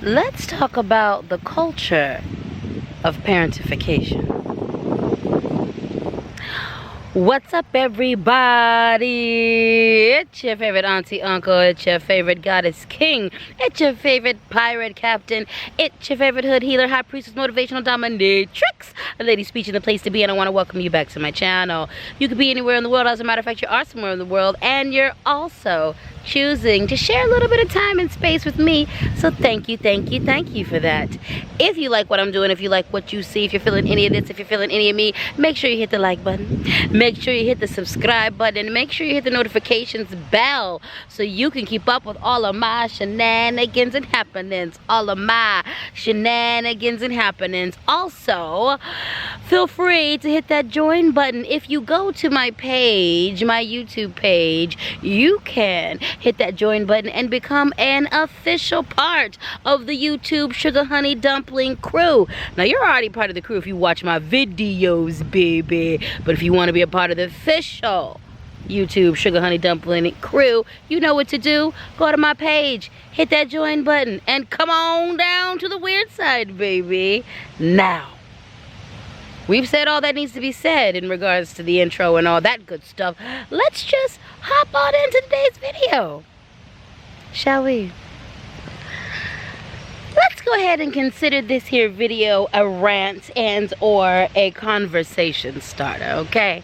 let's talk about the culture of parentification. What's up, everybody? It's your favorite auntie, uncle. It's your favorite goddess king. It's your favorite pirate captain. It's your favorite hood healer, high priestess, motivational dominatrix, LadySpeech in the place to be, and I want to welcome you back to my channel. You could be anywhere in the world. As a matter of fact, you are somewhere in the world, and you're also choosing to share a little bit of time and space with me. So thank you for that. If you like what I'm doing, if you like what you see, if you're feeling any of this, if you're feeling any of me, make sure you hit the like button, make sure you hit the subscribe button, make sure you hit the notifications bell so you can keep up with all of my shenanigans and happenings, Also, feel free to hit that join button. If you go to my page, my YouTube page, you can hit that join button and become an official part of the YouTube Sugar Honey Dumpling crew. Now, you're already part of the crew if you watch my videos, baby. But if you want to be a part of the official YouTube Sugar Honey Dumpling crew, you know what to do. Go to my page, hit that join button, and come on down to the weird side, baby. Now, we've said all that needs to be said in regards to the intro and all that good stuff. Let's just hop on into today's video, shall we? Let's go ahead and consider this here video a rant and or a conversation starter, okay?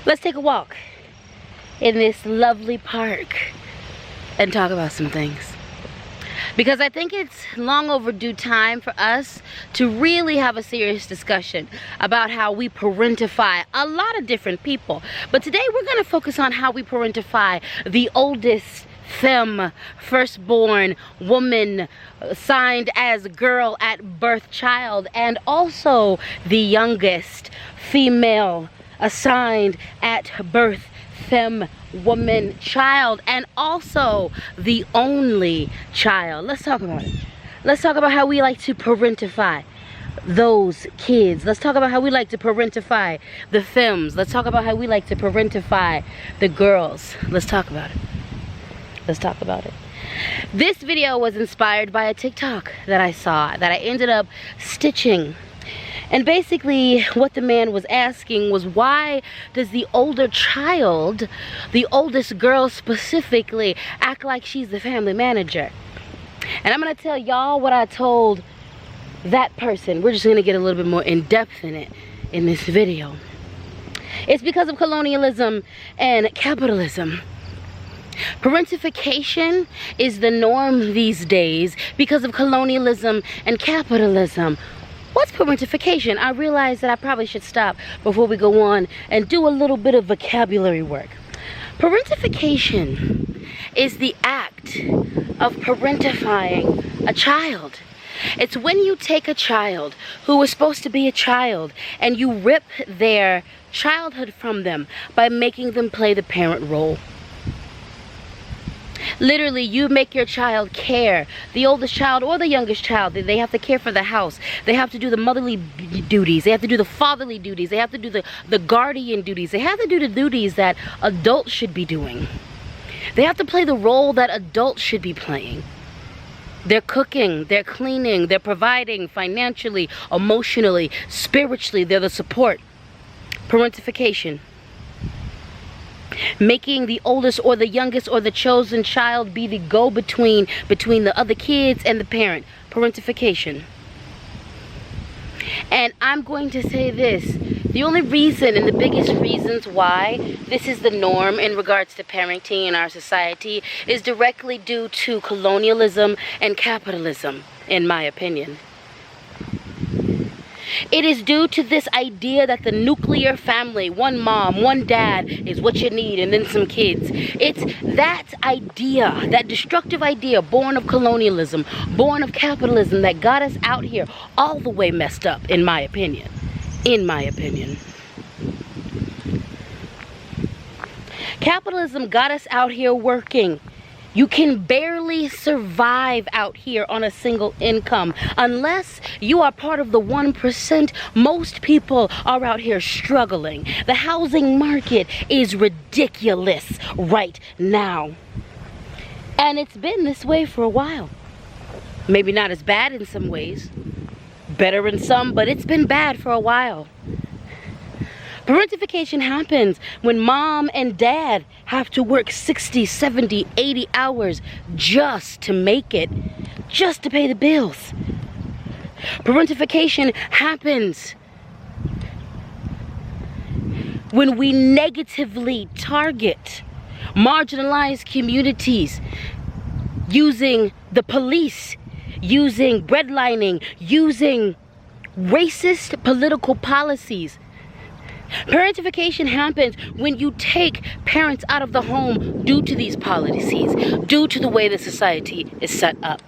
Let's take a walk in this lovely park and talk about some things. Because I think it's long overdue time for us to really have a serious discussion about how we parentify a lot of different people. But today we're going to focus on how we parentify the oldest femme, firstborn woman, signed as girl at birth child, and also the youngest female assigned at birth femme, woman, child, and also the only child. Let's talk about it. Let's talk about how we like to parentify those kids. Let's talk about how we like to parentify the femmes. Let's talk about how we like to parentify the girls. Let's talk about it. Let's talk about it. This video was inspired by a TikTok that I saw that I ended up stitching. And basically what the man was asking was, why does the older child, the oldest girl specifically, act like she's the family manager? And I'm going to tell y'all what I told that person. We're just going to get a little bit more in depth in it in this video. It's because of colonialism and capitalism. Parentification is the norm these days because of colonialism and capitalism. What's parentification? I realize that I probably should stop before we go on and do a little bit of vocabulary work. Parentification is the act of parentifying a child. It's when you take a child who was supposed to be a child and you rip their childhood from them by making them play the parent role. Literally, you make your child care. The oldest child or the youngest child, they have to care for the house. They have to do the motherly duties. They have to do the fatherly duties. They have to do the guardian duties. They have to do the duties that adults should be doing. They have to play the role that adults should be playing. They're cooking, they're cleaning, they're providing financially, emotionally, spiritually. They're the support. Parentification. Making the oldest or the youngest or the chosen child be the go-between between the other kids and the parent. Parentification. And I'm going to say this. The only reason and the biggest reasons why this is the norm in regards to parenting in our society is directly due to colonialism and capitalism, in my opinion. It is due to this idea that the nuclear family, one mom, one dad, is what you need, and then some kids. It's that idea, that destructive idea, born of colonialism, born of capitalism, that got us out here all the way messed up, in my opinion. In my opinion. Capitalism got us out here working. You can barely survive out here on a single income unless you are part of the 1%. Most people are out here struggling. The housing market is ridiculous right now. And it's been this way for a while. Maybe not as bad in some ways, better in some, but it's been bad for a while. Parentification happens when mom and dad have to work 60, 70, 80 hours just to make it, just to pay the bills. Parentification happens when we negatively target marginalized communities using the police, using redlining, using racist political policies. Parentification happens when you take parents out of the home due to these policies, due to the way the society is set up.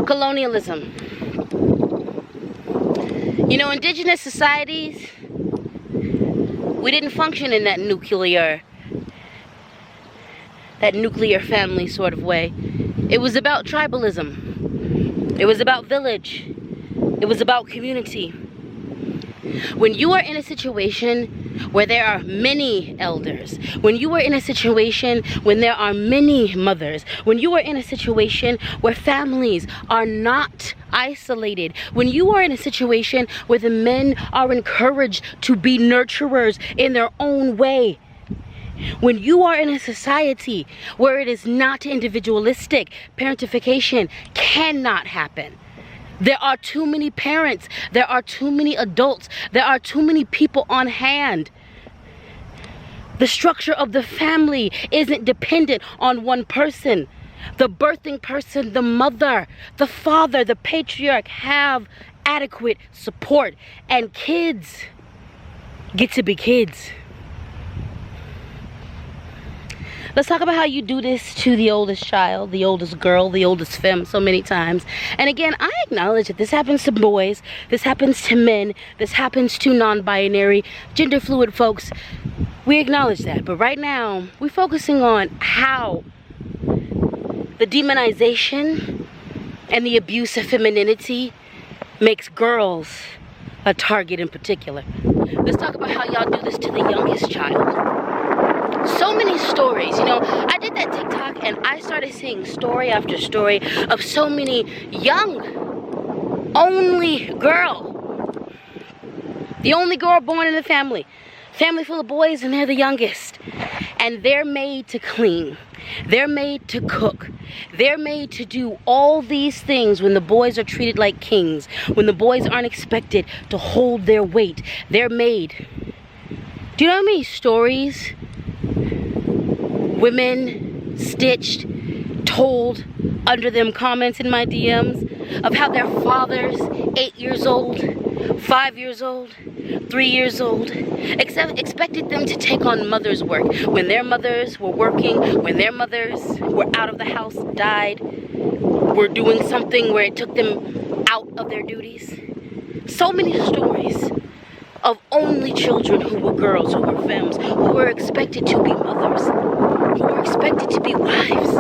Colonialism. You know, indigenous societies, we didn't function in that nuclear family sort of way. It was about tribalism. It was about village. It was about community. When you are in a situation where there are many elders, when you are in a situation when there are many mothers, when you are in a situation where families are not isolated, when you are in a situation where the men are encouraged to be nurturers in their own way, when you are in a society where it is not individualistic, parentification cannot happen. There are too many parents, there are too many adults, there are too many people on hand. The structure of the family isn't dependent on one person. The birthing person, the mother, the father, the patriarch have adequate support, and kids get to be kids. Let's talk about how you do this to the oldest child, the oldest girl, the oldest femme so many times. And again, I acknowledge that this happens to boys, this happens to men, this happens to non-binary, gender fluid folks. We acknowledge that. But right now, we're focusing on how the demonization and the abuse of femininity makes girls a target in particular. Let's talk about how y'all do this to the youngest child. So many stories, you know, I did that TikTok and I started seeing story after story of so many young, only girl. The only girl born in the family. Family full of boys and they're the youngest. And they're made to clean. They're made to cook. They're made to do all these things when the boys are treated like kings. When the boys aren't expected to hold their weight. They're made. Do you know how many stories women stitched, told under them comments in my DMs of how their fathers, 8 years old, 5 years old, 3 years old, expected them to take on mother's work when their mothers were working, when their mothers were out of the house, died, were doing something where it took them out of their duties. So many stories of only children who were girls, who were femmes, who were expected to be mothers, who were expected to be wives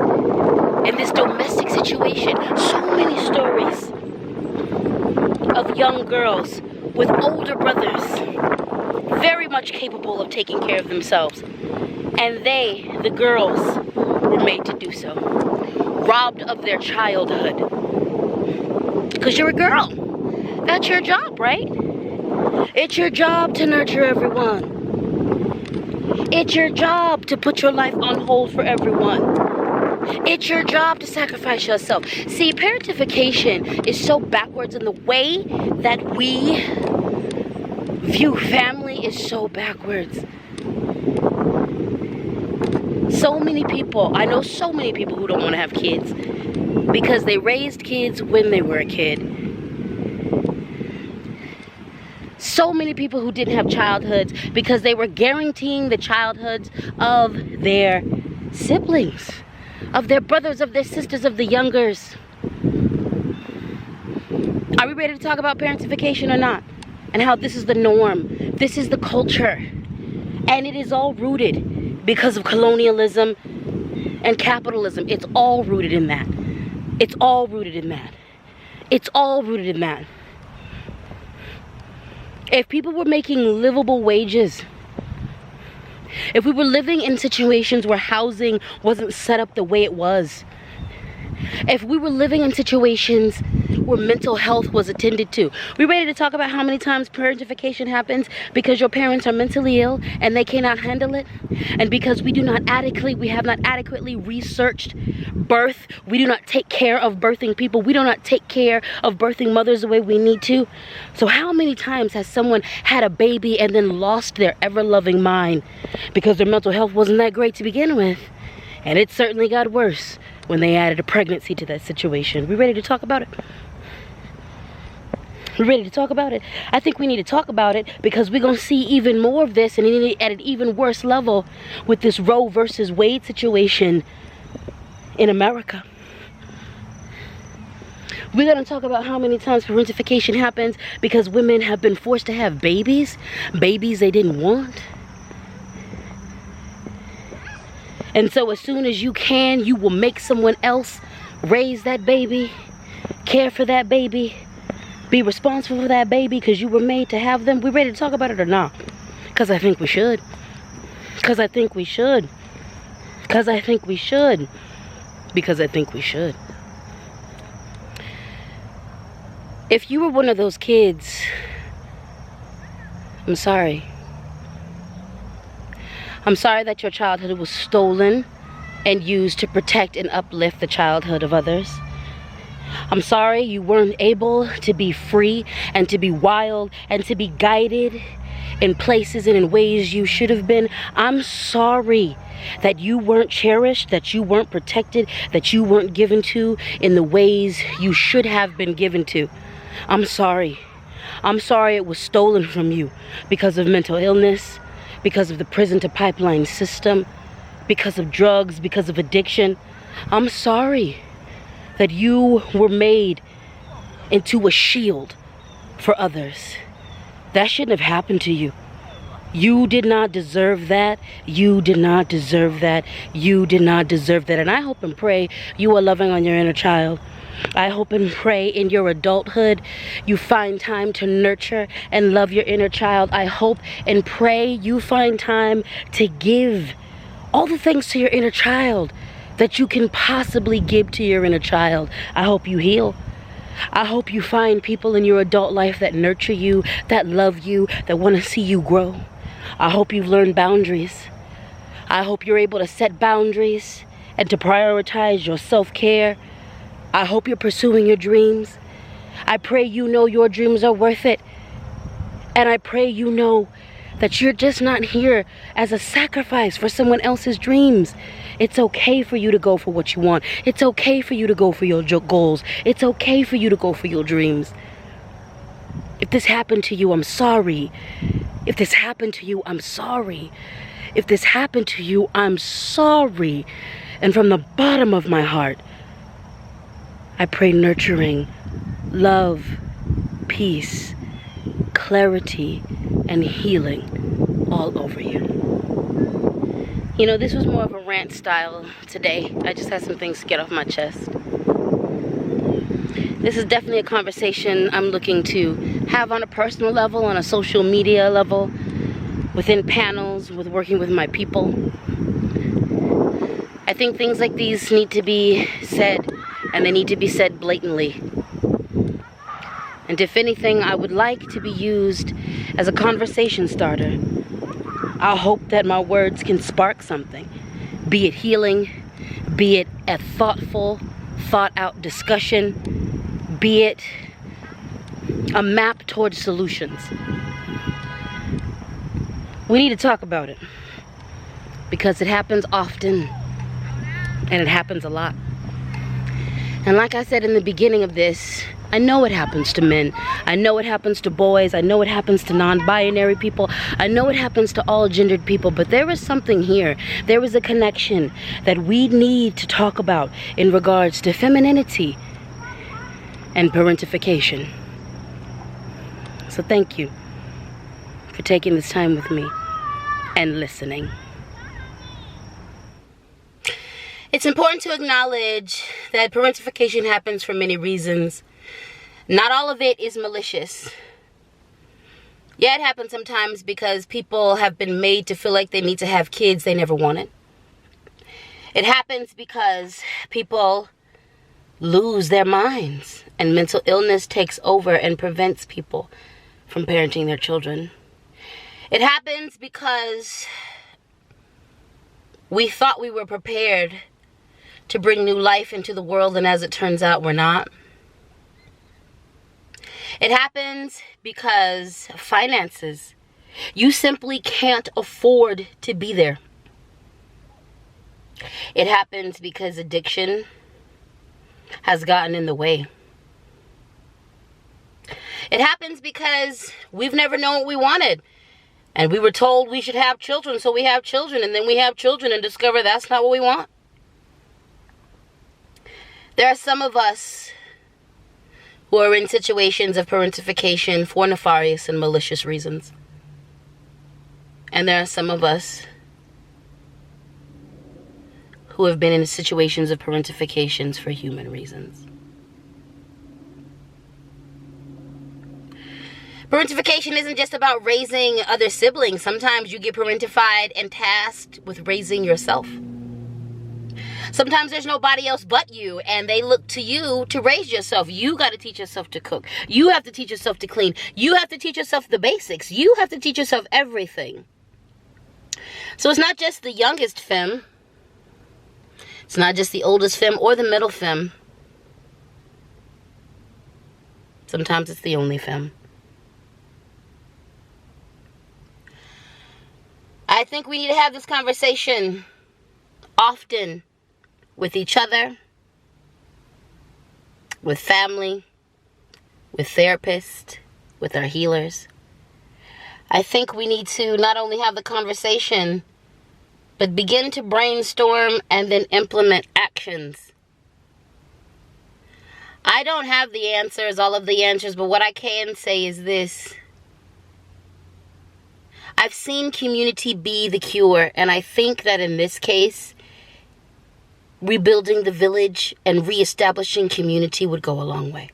in this domestic situation. So many stories of young girls with older brothers, very much capable of taking care of themselves. And they, the girls, were made to do so. Robbed of their childhood. Because you're a girl. That's your job, right? It's your job to nurture everyone. It's your job to put your life on hold for everyone. It's your job to sacrifice yourself. See, parentification is so backwards, in the way that we view family is so backwards. So many people, I know so many people who don't want to have kids because they raised kids when they were a kid. So many people who didn't have childhoods because they were guaranteeing the childhoods of their siblings, of their brothers, of their sisters, of the youngers. Are we ready to talk about parentification or not? And how this is the norm. This is the culture. And it is all rooted because of colonialism and capitalism. It's all rooted in that. It's all rooted in that. It's all rooted in that. If people were making livable wages, if we were living in situations where housing wasn't set up the way it was, if we were living in situations where mental health was attended to. We ready to talk about how many times parentification happens because your parents are mentally ill and they cannot handle it, and because we have not adequately researched birth. We do not take care of birthing people. We do not take care of birthing mothers the way we need to. So how many times has someone had a baby and then lost their ever-loving mind because their mental health wasn't that great to begin with? And it certainly got worse when they added a pregnancy to that situation. We ready to talk about it? We're ready to talk about it. I think we need to talk about it because we're going to see even more of this, and at an even worse level with this Roe versus Wade situation in America. We're going to talk about how many times parentification happens because women have been forced to have babies they didn't want. And so as soon as you can, you will make someone else raise that baby, care for that baby, be responsible for that baby because you were made to have them. We ready to talk about it or not? Because I think we should. Because I think we should. Because I think we should. Because I think we should. If you were one of those kids, I'm sorry. I'm sorry that your childhood was stolen and used to protect and uplift the childhood of others. I'm sorry you weren't able to be free and to be wild and to be guided in places and in ways you should have been. I'm sorry that you weren't cherished, that you weren't protected, that you weren't given to in the ways you should have been given to. I'm sorry. I'm sorry it was stolen from you because of mental illness, because of the prison to pipeline system, because of drugs, because of addiction. I'm sorry that you were made into a shield for others. That shouldn't have happened to you. You did not deserve that. You did not deserve that. You did not deserve that. And I hope and pray you are loving on your inner child. I hope and pray in your adulthood you find time to nurture and love your inner child. I hope and pray you find time to give all the things to your inner child that you can possibly give to your inner child. I hope you heal. I hope you find people in your adult life that nurture you, that love you, that want to see you grow. I hope you've learned boundaries. I hope you're able to set boundaries and to prioritize your self-care. I hope you're pursuing your dreams. I pray you know your dreams are worth it. And I pray you know that you're just not here as a sacrifice for someone else's dreams. It's okay for you to go for what you want. It's okay for you to go for your goals. It's okay for you to go for your dreams. If this happened to you, I'm sorry. If this happened to you, I'm sorry. If this happened to you, I'm sorry. And from the bottom of my heart, I pray nurturing, love, peace, clarity, and healing all over you. You know, this was more of a rant style today. I just had some things to get off my chest. This is definitely a conversation I'm looking to have on a personal level, on a social media level, within panels, with working with my people. I think things like these need to be said, and they need to be said blatantly. And if anything, I would like to be used as a conversation starter. I hope that my words can spark something, be it healing, be it a thoughtful, thought-out discussion, be it a map towards solutions. We need to talk about it because it happens often and it happens a lot. And like I said in the beginning of this, I know it happens to men. I know it happens to boys. I know it happens to non-binary people. I know it happens to all gendered people. But there is something here. There is a connection that we need to talk about in regards to femininity and parentification. So thank you for taking this time with me and listening. It's important to acknowledge that parentification happens for many reasons. Not all of it is malicious. Yeah, it happens sometimes because people have been made to feel like they need to have kids they never wanted. It happens because people lose their minds, and mental illness takes over and prevents people from parenting their children. It happens because we thought we were prepared to bring new life into the world, and as it turns out, we're not. It happens because finances. You simply can't afford to be there. It happens because addiction has gotten in the way. It happens because we've never known what we wanted. And we were told we should have children, so we have children. And then we have children and discover that's not what we want. There are some of us who are in situations of parentification for nefarious and malicious reasons. And there are some of us who have been in situations of parentifications for human reasons. Parentification isn't just about raising other siblings. Sometimes you get parentified and tasked with raising yourself. Sometimes there's nobody else but you, and they look to you to raise yourself. You got to teach yourself to cook. You have to teach yourself to clean. You have to teach yourself the basics. You have to teach yourself everything. So it's not just the youngest femme. It's not just the oldest femme or the middle femme. Sometimes it's the only femme. I think we need to have this conversation often with each other, with family, with therapists, with our healers. I think we need to not only have the conversation, but begin to brainstorm and then implement actions. I don't have the answers, all of the answers, but what I can say is this. I've seen community be the cure, and I think that in this case, rebuilding the village and reestablishing community would go a long way.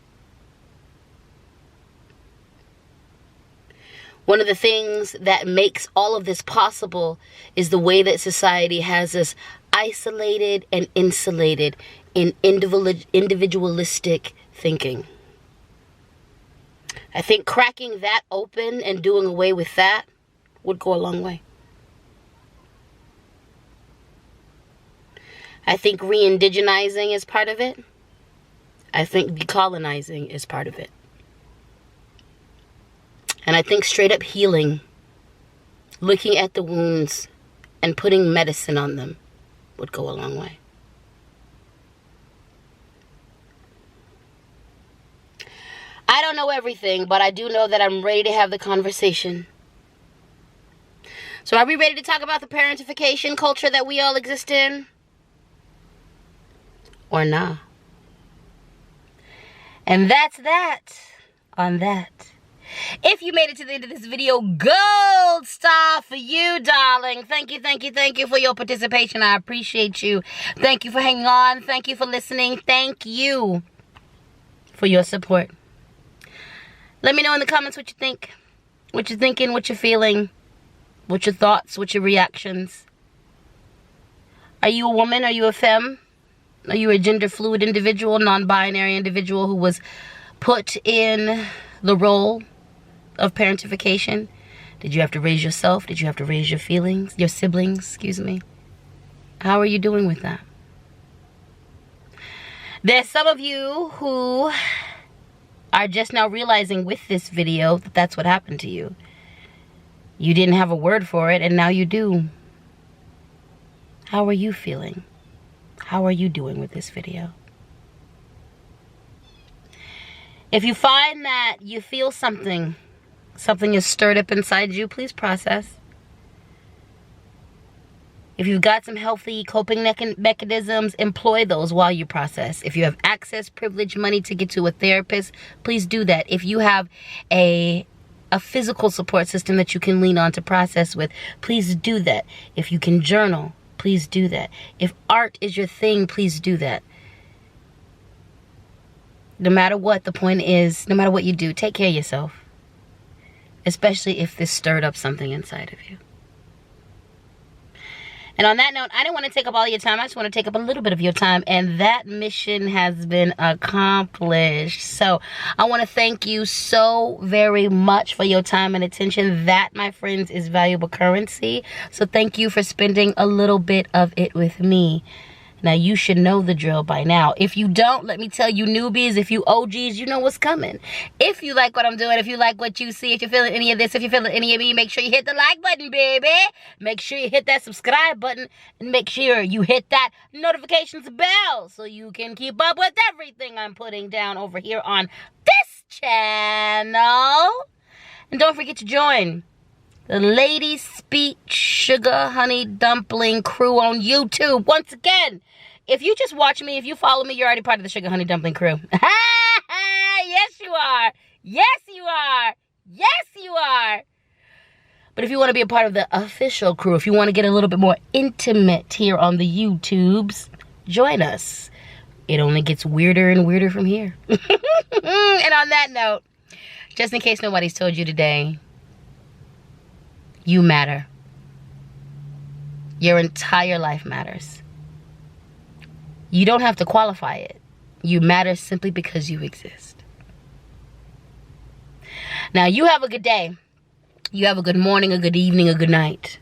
One of the things that makes all of this possible is the way that society has us isolated and insulated in individualistic thinking. I think cracking that open and doing away with that would go a long way. I think re-indigenizing is part of it. I think decolonizing is part of it. And I think straight up healing, looking at the wounds and putting medicine on them would go a long way. I don't know everything, but I do know that I'm ready to have the conversation. So are we ready to talk about the parentification culture that we all exist in? Or nah? And that's that on that. If you made it to the end of this video, gold star for you, darling. Thank you, thank you, thank you for your participation. I appreciate you. Thank you for hanging on. Thank you for listening. Thank you for your support. Let me know in the comments what you think. What you're thinking, what you're feeling. What your thoughts, what your reactions. Are you a woman? Are you a femme? Are you a gender fluid individual, non-binary individual who was put in the role of parentification? Did you have to raise yourself? Did you have to raise your feelings, your siblings, excuse me? How are you doing with that? There's some of you who are just now realizing with this video that that's what happened to you. You didn't have a word for it, and now you do. How are you feeling? How are you doing with this video? If you find that you feel something is stirred up inside you, please process. If you've got some healthy coping mechanisms, employ those while you process. If you have access, privilege, money to get to a therapist, please do that. If you have a physical support system that you can lean on to process with, please do that. If you can journal, please do that. If art is your thing, please do that. No matter what, the point is, no matter what you do, take care of yourself. Especially if this stirred up something inside of you. And on that note, I didn't want to take up all your time. I just want to take up a little bit of your time. And that mission has been accomplished. So I want to thank you so very much for your time and attention. That, my friends, is valuable currency. So thank you for spending a little bit of it with me. Now, you should know the drill by now. If you don't, let me tell you newbies, if you OGs, you know what's coming. If you like what I'm doing, if you like what you see, if you're feeling any of this, if you're feeling any of me, make sure you hit the like button, baby. Make sure you hit that subscribe button. And make sure you hit that notifications bell so you can keep up with everything I'm putting down over here on this channel. And don't forget to join the LadySpeech Sugar Honey Dumpling crew on YouTube. Once again, if you just watch me, if you follow me, you're already part of the Sugar Honey Dumpling crew. Yes, you are. Yes, you are. Yes, you are. But if you want to be a part of the official crew, if you want to get a little bit more intimate here on the YouTubes, join us. It only gets weirder and weirder from here. And on that note, just in case nobody's told you today, you matter. Your entire life matters. You don't have to qualify it. You matter simply because you exist. Now, you have a good day. You have a good morning, a good evening, a good night.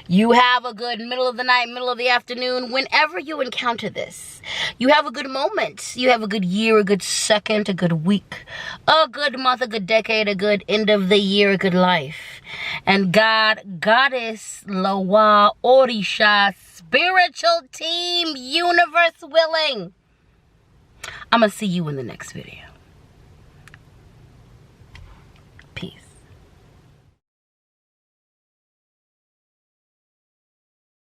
You have a good middle of the night, middle of the afternoon, whenever you encounter this. You have a good moment. You have a good year, a good second, a good week, a good month, a good decade, a good end of the year, a good life. And God, Goddess, Lawa, Orisha, spiritual team, universe willing, I'm going to see you in the next video.